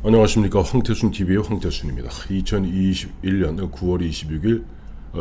안녕하십니까. 황태순TV의 황태순입니다. 2021년 9월 26일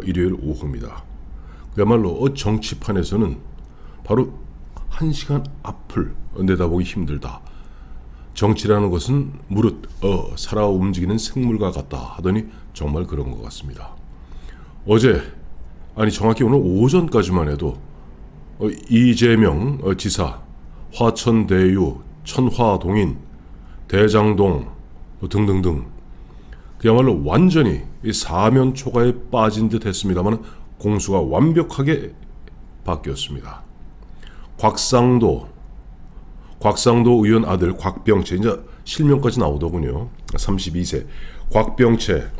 일요일 오후입니다. 그야말로 정치판에서는 바로 1시간 앞을 내다보기 힘들다. 정치라는 것은 무릇 살아 움직이는 생물과 같다 하더니 정말 그런 것 같습니다. 어제, 아니 정확히 오늘 오전까지만 해도 이재명 지사, 화천대유, 천화동인, 대장동 등등등 그야말로 완전히 사면 초가에 빠진 듯 했습니다만 공수가 완벽하게 바뀌었습니다. 곽상도 의원 아들 곽병채, 이제 실명까지 나오더군요. 32세 곽병채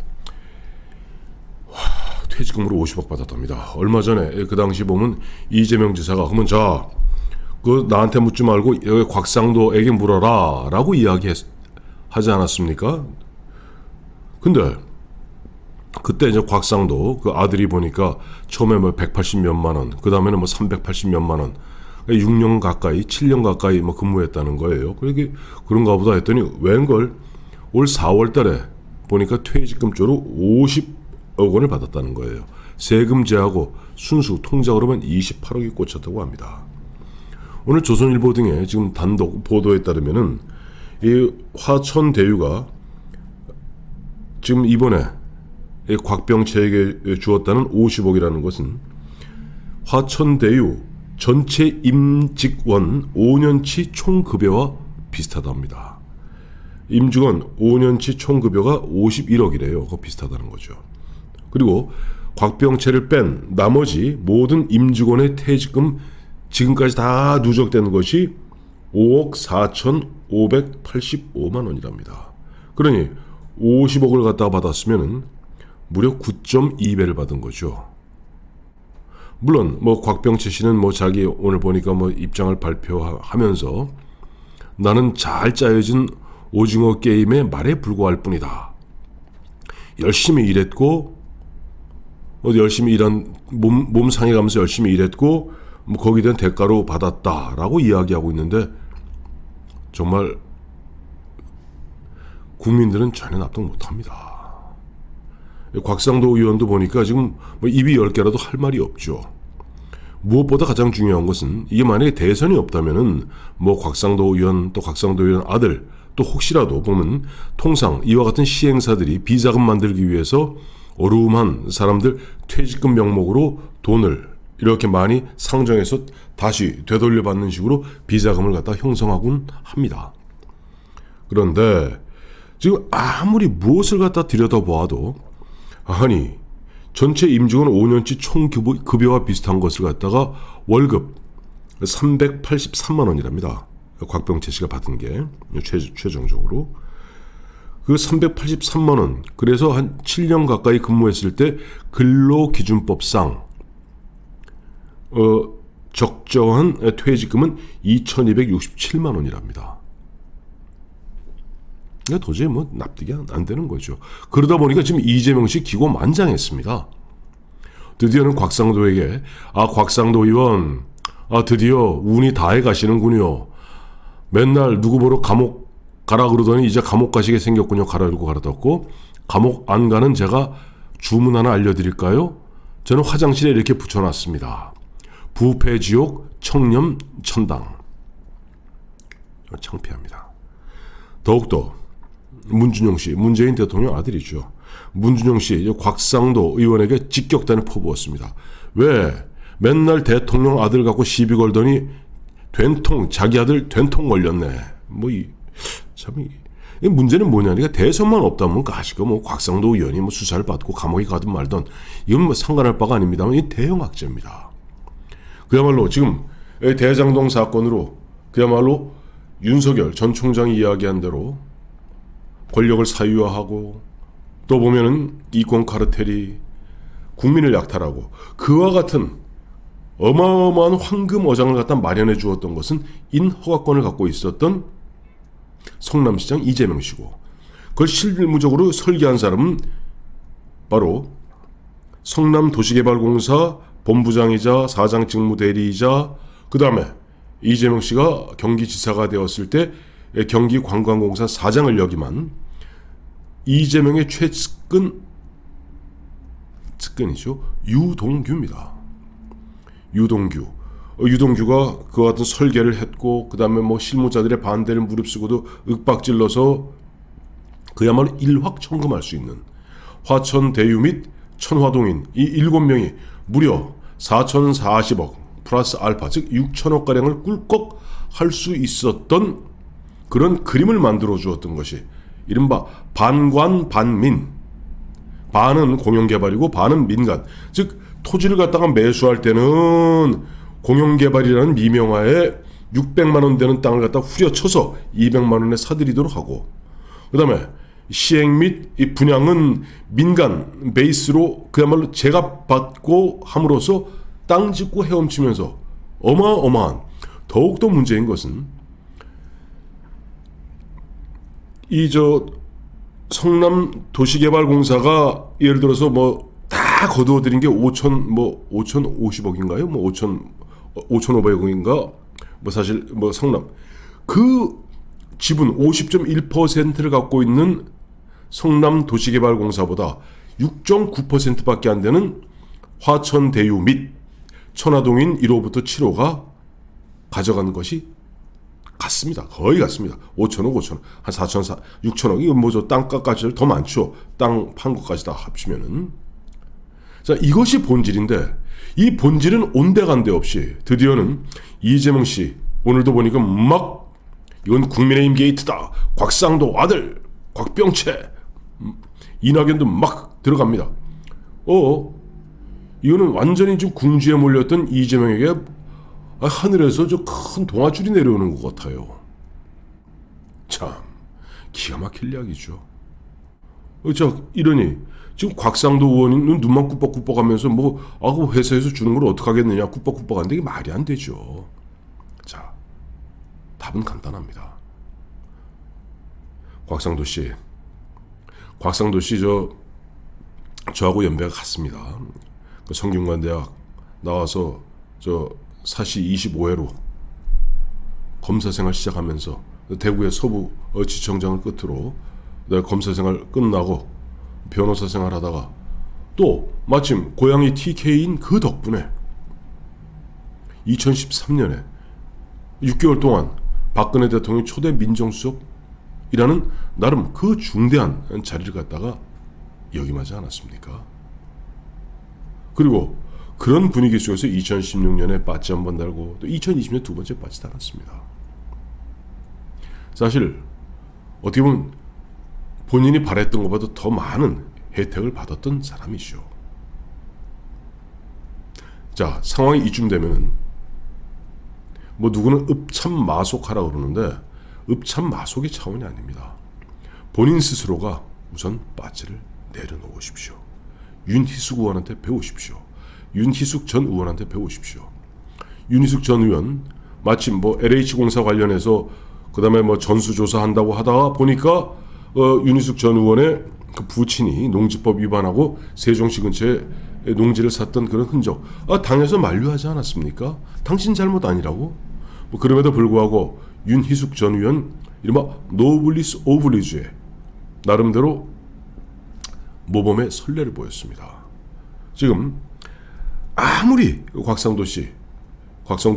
퇴직금으로 50억 받았답니다. 얼마 전에 그 당시 보면 이재명 지사가 그러면 자, 그 나한테 묻지 말고 여기 곽상도에게 물어라 라고 이야기하지 않았습니까? 근데 그때 이제 곽상도 그 아들이 보니까 처음에 뭐 180몇만 원, 그 다음에는 뭐 380몇만 원, 6년 가까이 7년 가까이 뭐 근무했다는 거예요. 그런가 보다 했더니 웬걸 올 4월 달에 보니까 퇴직금 쪽으로 50억 원을 받았다는 거예요. 세금 제하고 순수 통장으로만 28억이 꽂혔다고 합니다. 오늘 조선일보 등의 지금 단독 보도에 따르면은 이 화천대유가 지금 이번에 곽병채에게 주었다는 50억이라는 것은 화천대유 전체 임직원 5년치 총급여와 비슷하답니다. 임직원 5년치 총급여가 51억이래요. 그거 비슷하다는 거죠. 그리고 곽병채를 뺀 나머지 모든 임직원의 퇴직금 지금까지 다 누적된 것이 5억 4,585만 원이랍니다. 그러니 50억을 갖다가 받았으면 무려 9.2배를 받은 거죠. 물론 뭐 곽병채 씨는 뭐 자기 오늘 보니까 뭐 입장을 발표하면서 나는 잘 짜여진 오징어 게임의 말에 불과할 뿐이다. 열심히 일했고 열심히 일한 몸 상해가면서 열심히 일했고 뭐 거기에 대한 대가로 받았다라고 이야기하고 있는데 정말 국민들은 전혀 납득 못합니다. 곽상도 의원도 보니까 지금 뭐 입이 10개라도 할 말이 없죠. 무엇보다 가장 중요한 것은 이게 만약에 대선이 없다면은 뭐 곽상도 의원 또 곽상도 의원 아들 또 혹시라도 보면 통상 이와 같은 시행사들이 비자금 만들기 위해서 어루움한 사람들 퇴직금 명목으로 돈을 이렇게 많이 상정해서 다시 되돌려받는 식으로 비자금을 갖다 형성하곤 합니다. 그런데 지금 아무리 무엇을 갖다 들여다보아도 아니 전체 임직원 5년치 총급여와 비슷한 것을 갖다가 월급 383만 원이랍니다. 곽병채 씨가 받은 게 최종적으로 그 383만 원, 그래서 한 7년 가까이 근무했을 때 근로기준법상 적정한 퇴직금은 2,267만 원이랍니다. 도저히 뭐 납득이 안 되는 거죠. 그러다 보니까 지금 이재명 씨 기고만장했습니다. 드디어는 곽상도에게 곽상도 의원 드디어 운이 다해 가시는군요. 맨날 누구 보러 감옥 가라 그러더니 이제 감옥 가시게 생겼군요. 가라고 가라떴고 감옥 안 가는 제가 주문 하나 알려드릴까요? 저는 화장실에 이렇게 붙여놨습니다. 부패지옥 청렴 천당. 창피합니다. 더욱더 문준용 씨, 문재인 대통령 아들이죠. 문준용 씨, 곽상도 의원에게 직격탄을 퍼부었습니다. 왜 맨날 대통령 아들 갖고 시비 걸더니 자기 아들 된통 걸렸네. 문제는 뭐냐니까 대선만 없다면 가시고 뭐 곽상도 의원이 뭐 수사를 받고 감옥에 가든 말든 이건 뭐 상관할 바가 아닙니다만 이 대형 악재입니다. 그야말로 지금 대장동 사건으로 그야말로 윤석열 전 총장이 이야기한 대로 권력을 사유화하고 또 보면은 이권 카르텔이 국민을 약탈하고 그와 같은 어마어마한 황금 어장을 갖다 마련해 주었던 것은 인허가권을 갖고 있었던 성남시장 이재명 씨고 그걸 실무적으로 설계한 사람은 바로 성남도시개발공사 본부장이자 사장 직무대리이자 그 다음에 이재명 씨가 경기지사가 되었을 때 경기관광공사 사장을 역임한 이재명의 측근이죠. 유동규입니다. 유동규가 그와 같은 설계를 했고 그 다음에 뭐 실무자들의 반대를 무릅쓰고도 윽박질러서 그야말로 일확천금할 수 있는 화천대유 및 천화동인 이 7명이 무려 4,040억 플러스 알파 즉 6천억가량을 꿀꺽 할 수 있었던 그런 그림을 만들어 주었던 것이 이른바 반관 반민, 반은 공영개발이고 반은 민간, 즉 토지를 갖다가 매수할 때는 공영개발이라는 미명하에 600만 원 되는 땅을 갖다 후려쳐서 200만 원에 사들이도록 하고, 그 다음에 시행 및 이 분양은 민간 베이스로 그야말로 제값받고 함으로써 땅 짓고 헤엄치면서 어마어마한, 더욱더 문제인 것은 성남 도시개발공사가 예를 들어서 뭐 다 거두어들인 게 5,050억인가요? 뭐 5,500억인가? 뭐 사실 뭐 성남 그 지분 50.1%를 갖고 있는 성남 도시개발공사보다 6.9%밖에 안 되는 화천대유 및 천화동인 1호부터 7호가 가져간 것이 같습니다. 거의 같습니다. 5천억, 한 4,400, 6천억. 이건 뭐죠? 땅값까지 더 많죠. 땅 판 것까지 다 합치면은. 자, 이것이 본질인데 이 본질은 온데간데 없이 드디어는 이재명 씨 오늘도 보니까 막 이건 국민의힘 게이트다. 곽상도 아들 곽병채 이낙연도 막 들어갑니다. 이거는 완전히 좀 궁지에 몰렸던 이재명에게 하늘에서 저 큰 동아줄이 내려오는 것 같아요. 참 기가 막힐 이야기죠. 이러니 지금 곽상도 의원이 눈만 꾸벅꾸벅 하면서 그 회사에서 주는 걸 어떡하겠느냐 꾸벅꾸벅 하는데 이게 말이 안 되죠. 자, 답은 간단합니다. 곽상도 씨 저하고 연배가 같습니다. 그 성균관대학 나와서 사시 25회로 검사생활 시작하면서 대구의 서부지청장을 끝으로 검사생활 끝나고 변호사 생활하다가 또 마침 고향이 TK인 그 덕분에 2013년에 6개월 동안 박근혜 대통령 초대 민정수석이라는 나름 그 중대한 자리를 갖다가 역임하지 않았습니까? 그리고 그런 분위기 속에서 2016년에 배지 한번 달고 또 2020년 두 번째 배지 달았습니다. 사실 어떻게 보면 본인이 바랬던 것보다 더 많은 혜택을 받았던 사람이죠. 자, 상황이 이쯤 되면은 누구는 읍참마속하라고 그러는데 읍참마속의 차원이 아닙니다. 본인 스스로가 우선 배지를 내려놓으십시오. 윤희숙 의원한테 배우십시오. 윤희숙 전 의원한테 배우십시오. 윤희숙 전 의원 마침 LH공사 관련해서 그 다음에 전수조사한다고 하다가 보니까 윤희숙 전 의원의 그 부친이 농지법 위반하고 세종시 근처에 농지를 샀던 그런 흔적 당에서 만류하지 않았습니까? 당신 잘못 아니라고? 그럼에도 불구하고 윤희숙 전 의원 이른바 노블리스 오블리주에 나름대로 모범의 선례를 보였습니다. 지금 아무리 곽상도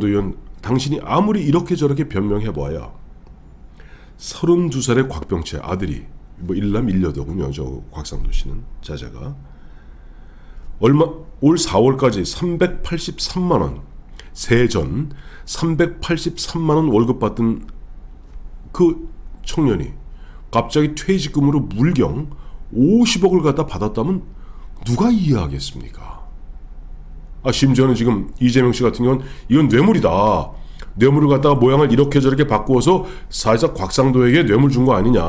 의원 당신이 아무리 이렇게 저렇게 변명해봐야 32살의 곽병채 아들이 일남 일녀더군요. 저 곽상도 씨는 자제가 올 4월까지 383만 원 세전 383만 원 월급 받던 그 청년이 갑자기 퇴직금으로 물경 50억을 갖다 받았다면 누가 이해하겠습니까? 심지어는 지금 이재명 씨 같은 경우는 이건 뇌물이다. 뇌물을 갖다가 모양을 이렇게 저렇게 바꾸어서 사회적 곽상도에게 뇌물 준 거 아니냐.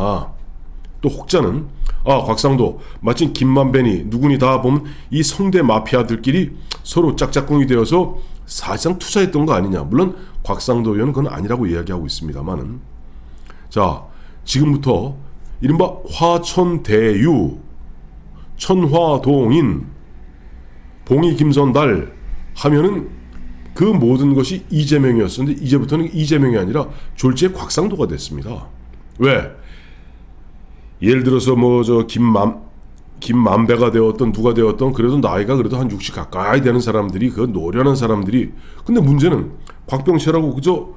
또 혹자는 곽상도 마침 김만배니 누구니 다 보면 이 성대 마피아들끼리 서로 짝짝꿍이 되어서 사실상 투자했던 거 아니냐. 물론 곽상도 의원은 그건 아니라고 이야기하고 있습니다만은 자, 지금부터 이른바 화천대유 천화동인 봉이 김선달 하면은 그 모든 것이 이재명이었었는데 이제부터는 이재명이 아니라 졸지에 곽상도가 됐습니다. 왜? 예를 들어서 뭐 저 김만배가 되었던 누가 되었던 그래도 나이가 그래도 한 60 가까이 되는 사람들이 그 노련한 사람들이 근데 문제는 곽병채라고 그저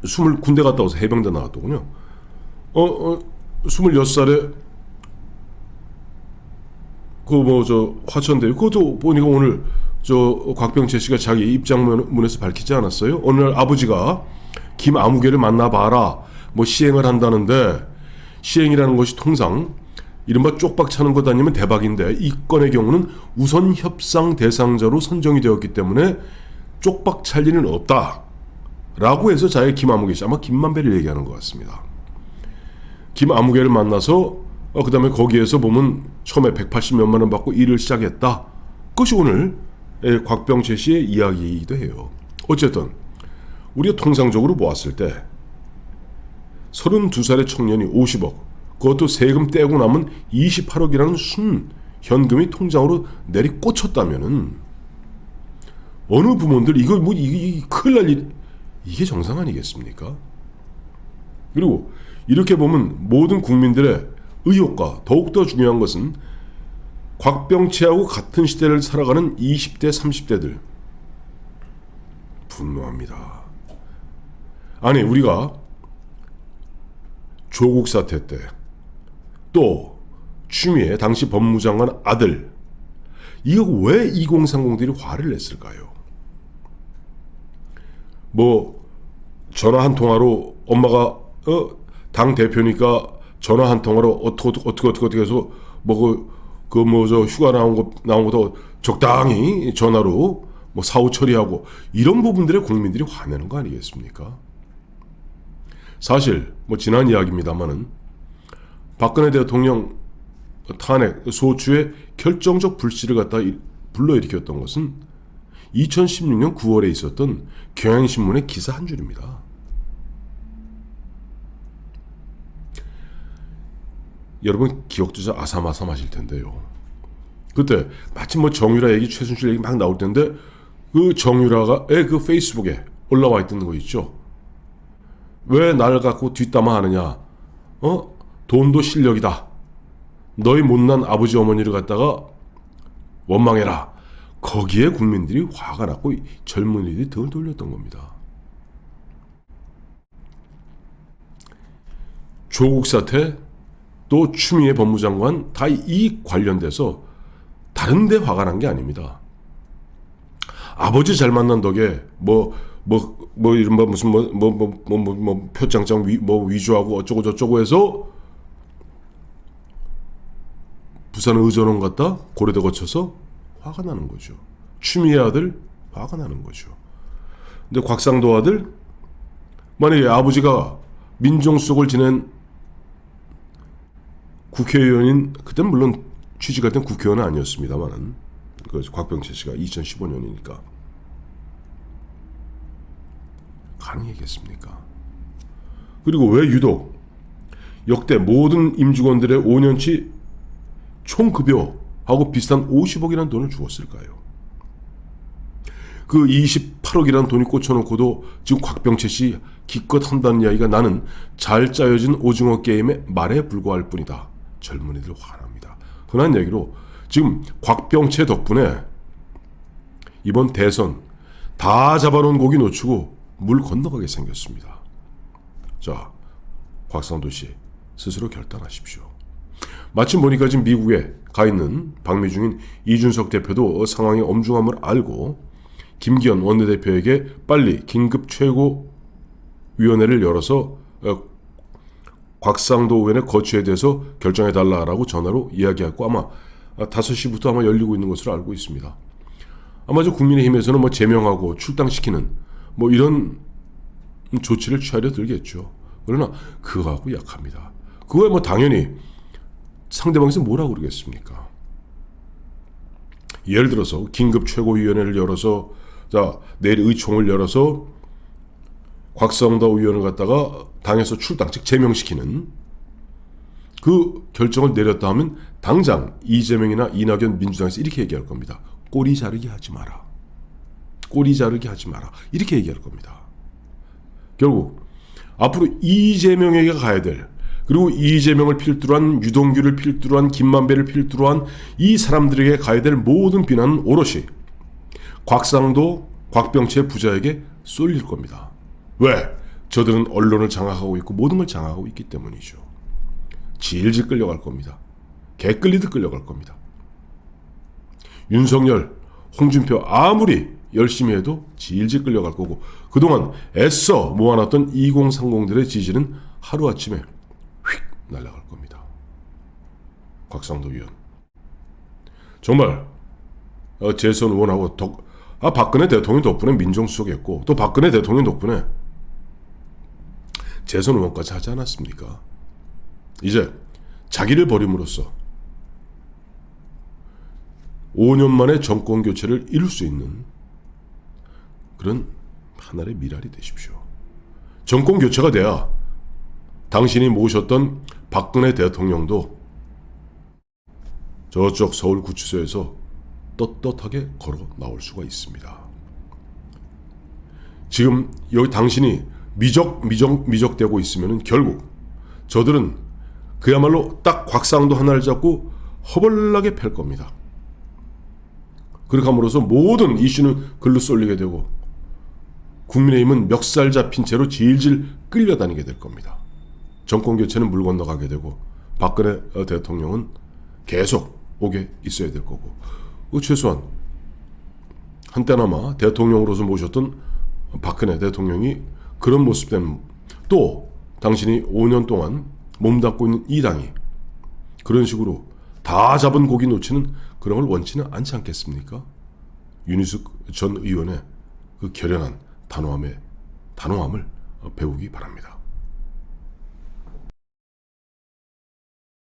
20 군대 갔다 와서 해병대 나왔더군요. 26살에 그 뭐 저 화천대 그것도 보니까 오늘 저 곽병채 씨가 자기 입장문에서 밝히지 않았어요? 어느 날 아버지가 김아무개를 만나봐라 뭐 시행을 한다는데 시행이라는 것이 통상 이른바 쪽박 차는 것 아니면 대박인데 이 건의 경우는 우선 협상 대상자로 선정이 되었기 때문에 쪽박 찰 일은 없다 라고 해서 자기 김아무개 씨 아마 김만배를 얘기하는 것 같습니다. 김아무개를 만나서 그 다음에 거기에서 보면 처음에 180몇만 원 받고 일을 시작했다. 그것이 오늘 곽병채 씨의 이야기이기도 해요. 어쨌든 우리가 통상적으로 보았을 때 32살의 청년이 50억 그것도 세금 떼고 남은 28억이라는 순 현금이 통장으로 내리꽂혔다면은 어느 부문들 이거 뭐 이게 큰일 날 일 이게 정상 아니겠습니까? 그리고 이렇게 보면 모든 국민들의 의혹과 더욱더 중요한 것은 곽병채하고 같은 시대를 살아가는 20대 30대들 분노합니다. 아니 우리가 조국 사태 때 또 추미애 당시 법무장관 아들 이거 왜 2030들이 화를 냈을까요? 뭐 전화 한 통화로 엄마가 당 대표니까 전화 한 통화로 어떻게 해서 뭐 저 휴가 나온 것도 적당히 전화로 뭐 사후 처리하고 이런 부분들에 국민들이 화내는 거 아니겠습니까? 사실 뭐 지난 이야기입니다만은 박근혜 대통령 탄핵 소추의 결정적 불씨를 갖다 불러일으켰던 것은 2016년 9월에 있었던 경향신문의 기사 한 줄입니다. 여러분 기억도 잘 아삼아삼하실 텐데요. 그때 마침 뭐 정유라 얘기, 최순실 얘기 막 나올 텐데 그 정유라가 그 페이스북에 올라와 있던 거 있죠. 왜 날 갖고 뒷담화 하느냐? 돈도 실력이다. 너희 못난 아버지 어머니를 갖다가 원망해라. 거기에 국민들이 화가 났고 젊은이들이 등을 돌렸던 겁니다. 조국 사태 또 추미애 법무장관 다 이 관련돼서 다른 데 화가 난 게 아닙니다. 아버지 잘 만난 덕에 이른바 무슨 표창장 위조하고 어쩌고 저쩌고 해서 부산 의전원 갔다 고려대 거쳐서 화가 나는 거죠. 추미애 아들 화가 나는 거죠. 근데 곽상도 아들 만약에 아버지가 민정수석을 지낸 국회의원인 그땐 물론 취지가 된 국회의원은 아니었습니다만은 그 곽병채 씨가 2015년이니까 가능하겠습니까? 그리고 왜 유독 역대 모든 임직원들의 5년치 총급여하고 비슷한 50억이라는 돈을 주었을까요? 그 28억이라는 돈이 꽂혀놓고도 지금 곽병채 씨 기껏 한다는 이야기가 나는 잘 짜여진 오징어 게임의 말에 불과할 뿐이다. 젊은이들 화납니다. 흔한 얘기로 지금 곽병채 덕분에 이번 대선 다 잡아놓은 고기 놓치고 물 건너가게 생겼습니다. 자, 곽상도 씨 스스로 결단하십시오. 마침 보니까 지금 미국에 가 있는 방미 중인 이준석 대표도 상황의 엄중함을 알고 김기현 원내대표에게 빨리 긴급 최고위원회를 열어서 곽상도 의원의 거취에 대해서 결정해달라고 전화로 이야기했고 아마 5시부터 아마 열리고 있는 것으로 알고 있습니다. 아마 저 국민의힘에서는 뭐 제명하고 출당시키는 뭐 이런 조치를 취하려 들겠죠. 그러나 그거하고 약합니다. 그거에 뭐 당연히 상대방에서 뭐라고 그러겠습니까? 예를 들어서 긴급 최고위원회를 열어서 자 내일 의총을 열어서 곽상도 의원을 갖다가 당에서 출당 즉 제명시키는 그 결정을 내렸다 하면 당장 이재명이나 이낙연 민주당에서 이렇게 얘기할 겁니다. 꼬리 자르기 하지 마라. 꼬리 자르게 하지 마라. 이렇게 얘기할 겁니다. 결국 앞으로 이재명에게 가야 될, 그리고 이재명을 필두로 한, 유동규를 필두로 한, 김만배를 필두로 한 이 사람들에게 가야 될 모든 비난은 오롯이 곽상도, 곽병채 부자에게 쏠릴 겁니다. 왜? 저들은 언론을 장악하고 있고 모든 걸 장악하고 있기 때문이죠. 질질 끌려갈 겁니다. 개 끌리듯 끌려갈 겁니다. 윤석열, 홍준표 아무리 열심히 해도 질질 끌려갈 거고, 그동안 애써 모아놨던 2030들의 지지는 하루아침에 휙 날아갈 겁니다. 곽상도 의원 정말 재선 의원하고 박근혜 대통령 덕분에 민정수석했고, 또 박근혜 대통령 덕분에 재선 의원까지 하지 않았습니까? 이제 자기를 버림으로써 5년 만에 정권 교체를 이룰 수 있는 그런 하나의 미랄이 되십시오. 정권 교체가 돼야 당신이 모셨던 박근혜 대통령도 저쪽 서울구치소에서 떳떳하게 걸어 나올 수가 있습니다. 지금 여기 당신이 미적되고 있으면 결국 저들은 그야말로 딱 곽상도 하나를 잡고 허벌나게 팰 겁니다. 그렇게 함으로써 모든 이슈는 글로 쏠리게 되고 국민의힘은 멱살 잡힌 채로 질질 끌려다니게 될 겁니다. 정권 교체는 물 건너가게 되고 박근혜 대통령은 계속 오게 있어야 될 거고, 최소한 한때나마 대통령으로서 모셨던 박근혜 대통령이 그런 모습 때문에, 또 당신이 5년 동안 몸담고 있는 이 당이 그런 식으로 다 잡은 고기 놓치는 그런 걸 원치는 않지 않겠습니까? 윤희숙 전 의원의 그 결연한 단호함을 배우기 바랍니다.